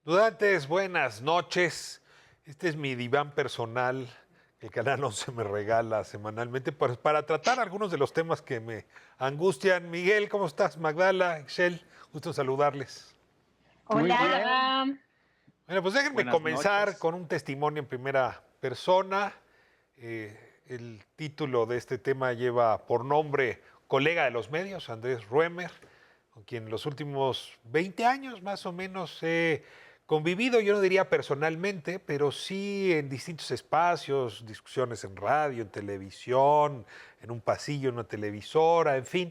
Dudantes, buenas noches. Este es mi diván personal. El Canal 11 me regala semanalmente para tratar algunos de los temas que me angustian. Miguel, ¿cómo estás? Magdala, Excel, gusto en saludarles. Muy Hola, bien, Abraham. Bueno, pues déjenme buenas comenzar noches. con un testimonio en primera persona. El título de este tema lleva por nombre colega de los medios, Andrés Ruemer, con quien en los últimos 20 años más o menos he convivido, yo no diría personalmente, pero sí en distintos espacios, discusiones en radio, en televisión, en un pasillo, en una televisora, en fin.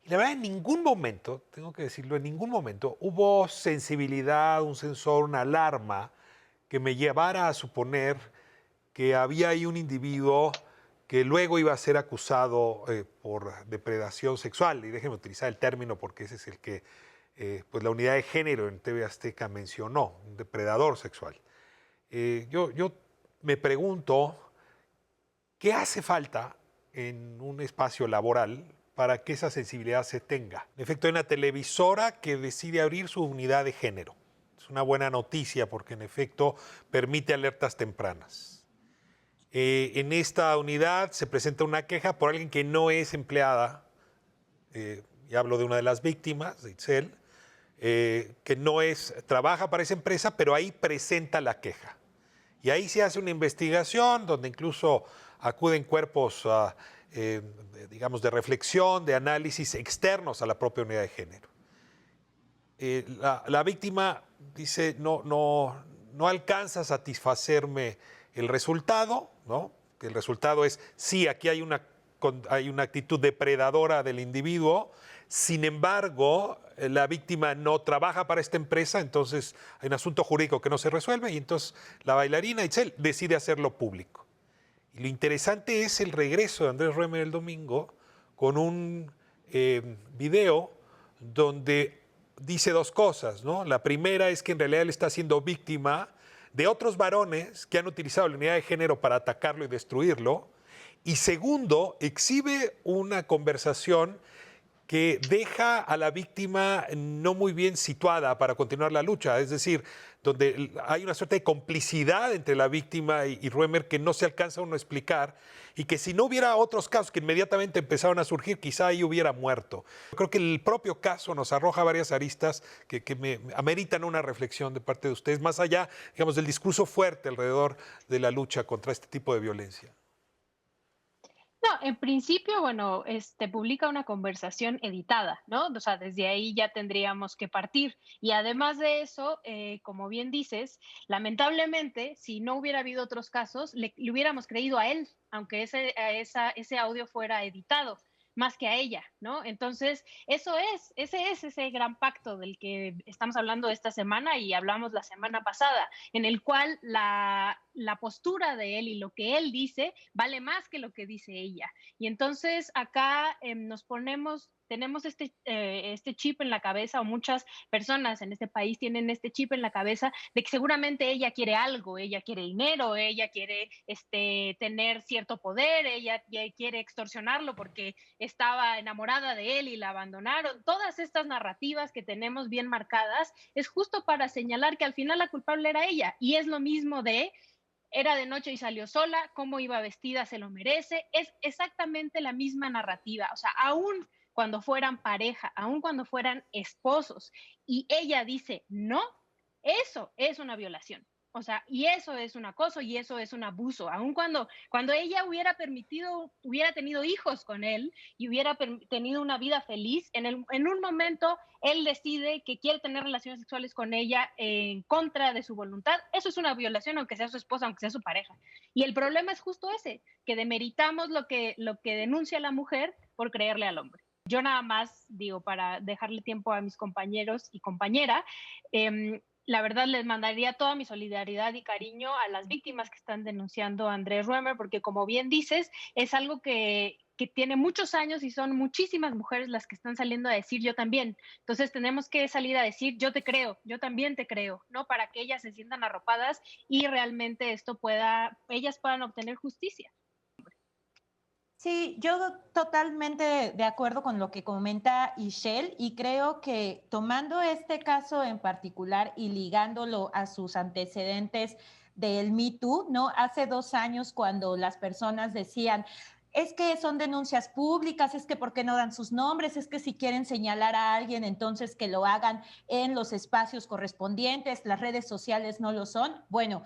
Y la verdad, en ningún momento, tengo que decirlo, en ningún momento hubo sensibilidad, un sensor, una alarma que me llevara a suponer que había ahí un individuo que luego iba a ser acusado por depredación sexual. Y déjenme utilizar el término porque ese es el que pues la unidad de género en TV Azteca mencionó, un depredador sexual. Yo me pregunto, ¿qué hace falta en un espacio laboral para que esa sensibilidad se tenga? En efecto, hay una televisora que decide abrir su unidad de género. Es una buena noticia porque en efecto permite alertas tempranas. En esta unidad se presenta una queja por alguien que no es empleada, y hablo de una de las víctimas, de Itzel, que no es, trabaja para esa empresa, pero ahí presenta la queja. Y ahí se hace una investigación donde incluso acuden cuerpos, digamos, de reflexión, de análisis externos a la propia unidad de género. La víctima dice, no alcanza a satisfacerme el resultado, ¿no? Que el resultado es, sí, aquí hay una actitud depredadora del individuo, sin embargo, la víctima no trabaja para esta empresa, entonces hay un asunto jurídico que no se resuelve y entonces la bailarina Itzel decide hacerlo público. Y lo interesante es el regreso de Andrés Ruemer el domingo con un video donde dice dos cosas, ¿no? La primera es que en realidad él está siendo víctima de otros varones que han utilizado la unidad de género para atacarlo y destruirlo. Y segundo, exhibe una conversación que deja a la víctima no muy bien situada para continuar la lucha, es decir, donde hay una suerte de complicidad entre la víctima y Ruemer que no se alcanza uno a explicar y que si no hubiera otros casos que inmediatamente empezaron a surgir, quizá ahí hubiera muerto. Creo que el propio caso nos arroja varias aristas que me ameritan una reflexión de parte de ustedes, más allá, digamos, del discurso fuerte alrededor de la lucha contra este tipo de violencia. No, en principio, bueno, publica una conversación editada, ¿no? O sea, desde ahí ya tendríamos que partir. Y además de eso, como bien dices, lamentablemente, si no hubiera habido otros casos, le hubiéramos creído a él, aunque ese audio fuera editado, más que a ella, ¿no? Entonces, ese es ese gran pacto del que estamos hablando esta semana y hablamos la semana pasada, en el cual la postura de él y lo que él dice vale más que lo que dice ella. Y entonces acá tenemos este chip en la cabeza, o muchas personas en este país tienen este chip en la cabeza de que seguramente ella quiere algo, ella quiere dinero, ella quiere tener cierto poder, ella quiere extorsionarlo porque estaba enamorada de él y la abandonaron. Todas estas narrativas que tenemos bien marcadas es justo para señalar que al final la culpable era ella. Y es lo mismo de era de noche y salió sola, cómo iba vestida se lo merece, es exactamente la misma narrativa, o sea, aún cuando fueran pareja, aún cuando fueran esposos, y ella dice no, eso es una violación. O sea, y eso es un acoso y eso es un abuso. Aun cuando ella hubiera tenido hijos con él y hubiera tenido una vida feliz, en un momento él decide que quiere tener relaciones sexuales con ella en contra de su voluntad, eso es una violación, aunque sea su esposa, aunque sea su pareja. Y el problema es justo ese, que demeritamos lo que denuncia la mujer por creerle al hombre. Yo nada más digo, para dejarle tiempo a mis compañeros y compañera, la verdad les mandaría toda mi solidaridad y cariño a las víctimas que están denunciando a Andrés Ruemer, porque como bien dices, es algo que tiene muchos años y son muchísimas mujeres las que están saliendo a decir yo también. Entonces tenemos que salir a decir yo te creo, yo también te creo, ¿no? Para que ellas se sientan arropadas y realmente ellas puedan obtener justicia. Sí, yo totalmente de acuerdo con lo que comenta Ishel y creo que tomando este caso en particular y ligándolo a sus antecedentes del Me Too, ¿no? Hace 2 años cuando las personas decían, es que son denuncias públicas, es que por qué no dan sus nombres, es que si quieren señalar a alguien, entonces que lo hagan en los espacios correspondientes, las redes sociales no lo son. Bueno,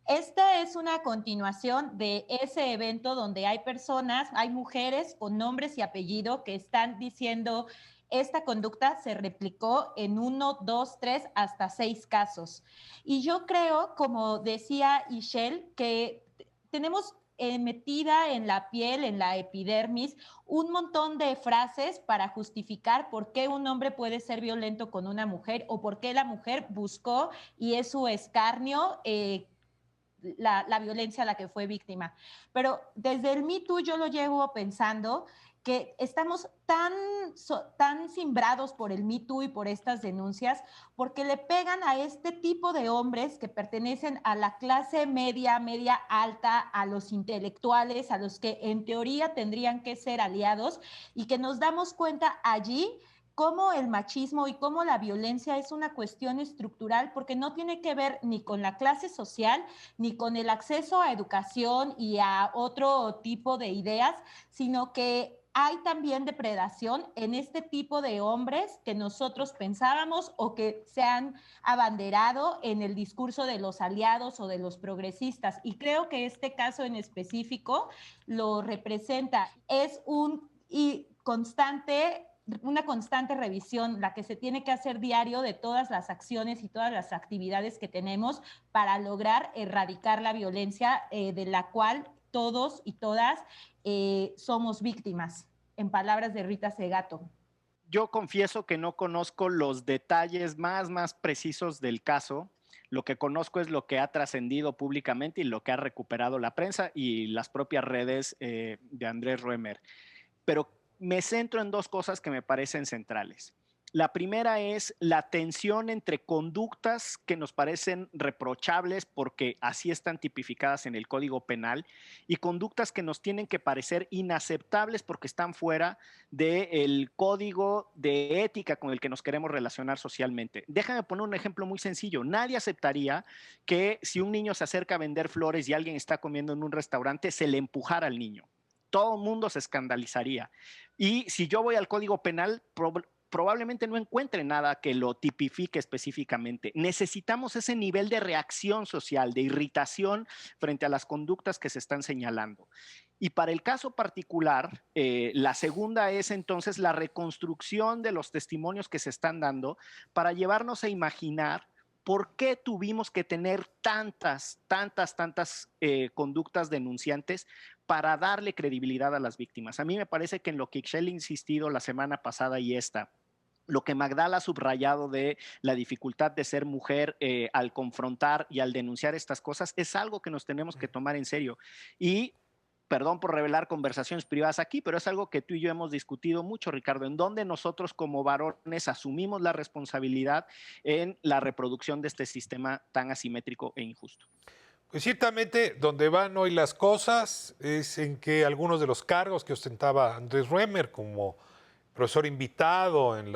esta es una continuación de ese evento donde hay personas, hay mujeres con nombres y apellido que están diciendo esta conducta se replicó en 1, 2, 3, hasta 6 casos. Y yo creo, como decía Ishel, que tenemos metida en la piel, en la epidermis, un montón de frases para justificar por qué un hombre puede ser violento con una mujer o por qué la mujer buscó y es su escarnio la violencia a la que fue víctima. Pero desde el Me Too yo lo llevo pensando que estamos tan cimbrados por el Me Too y por estas denuncias, porque le pegan a este tipo de hombres que pertenecen a la clase media, media alta, a los intelectuales, a los que en teoría tendrían que ser aliados, y que nos damos cuenta allí cómo el machismo y cómo la violencia es una cuestión estructural, porque no tiene que ver ni con la clase social, ni con el acceso a educación y a otro tipo de ideas, sino que hay también depredación en este tipo de hombres que nosotros pensábamos o que se han abanderado en el discurso de los aliados o de los progresistas. Y creo que este caso en específico lo representa. Es una constante revisión, la que se tiene que hacer diario de todas las acciones y todas las actividades que tenemos para lograr erradicar la violencia de la cual todos y todas somos víctimas, en palabras de Rita Segato. Yo confieso que no conozco los detalles más precisos del caso. Lo que conozco es lo que ha trascendido públicamente y lo que ha recuperado la prensa y las propias redes de Andrés Ruemer. Pero me centro en dos cosas que me parecen centrales. La primera es la tensión entre conductas que nos parecen reprochables porque así están tipificadas en el Código Penal y conductas que nos tienen que parecer inaceptables porque están fuera del código de ética con el que nos queremos relacionar socialmente. Déjame poner un ejemplo muy sencillo. Nadie aceptaría que si un niño se acerca a vender flores y alguien está comiendo en un restaurante, se le empujara al niño. Todo el mundo se escandalizaría. Y si yo voy al Código Penal, probablemente no encuentre nada que lo tipifique específicamente. Necesitamos ese nivel de reacción social, de irritación frente a las conductas que se están señalando. Y para el caso particular, la segunda es entonces la reconstrucción de los testimonios que se están dando para llevarnos a imaginar por qué tuvimos que tener tantas conductas denunciantes para darle credibilidad a las víctimas. A mí me parece que en lo que Ixchel ha insistido la semana pasada y esta, lo que Magdala ha subrayado de la dificultad de ser mujer al confrontar y al denunciar estas cosas, es algo que nos tenemos que tomar en serio. Y perdón por revelar conversaciones privadas aquí, pero es algo que tú y yo hemos discutido mucho, Ricardo, en donde nosotros como varones asumimos la responsabilidad en la reproducción de este sistema tan asimétrico e injusto. Pues ciertamente donde van hoy las cosas es en que algunos de los cargos que ostentaba Andrés Ruemer como profesor invitado en el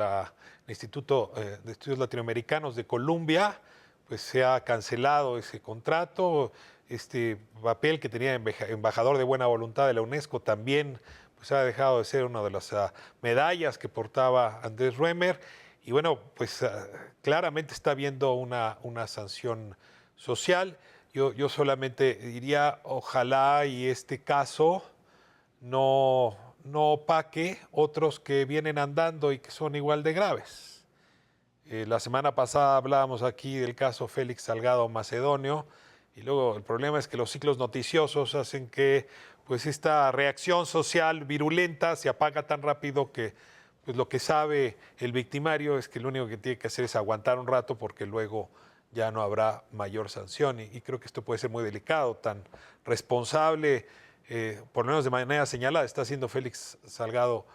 Instituto de Estudios Latinoamericanos de Columbia, pues se ha cancelado ese contrato. Este papel que tenía embajador de buena voluntad de la UNESCO también pues ha dejado de ser una de las medallas que portaba Andrés Ruemer. Y bueno, pues claramente está habiendo una sanción social. Yo solamente diría, ojalá y este caso no opaque otros que vienen andando y que son igual de graves. La semana pasada hablábamos aquí del caso Félix Salgado Macedonio y luego el problema es que los ciclos noticiosos hacen que pues esta reacción social virulenta se apaga tan rápido que pues lo que sabe el victimario es que lo único que tiene que hacer es aguantar un rato porque luego ya no habrá mayor sanción y creo que esto puede ser muy delicado, tan responsable, por lo menos de manera señalada, está haciendo Félix Salgado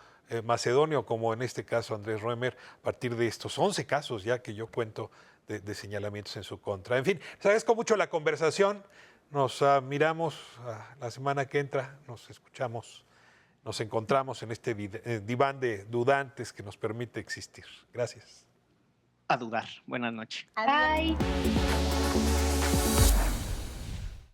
Macedonio, como en este caso Andrés Ruemer, a partir de estos 11 casos ya que yo cuento de señalamientos en su contra. En fin, les agradezco mucho la conversación, nos miramos la semana que entra, nos escuchamos. nos encontramos en este diván de dudantes que nos permite existir. Gracias. A dudar. Buenas noches. Adiós. Bye.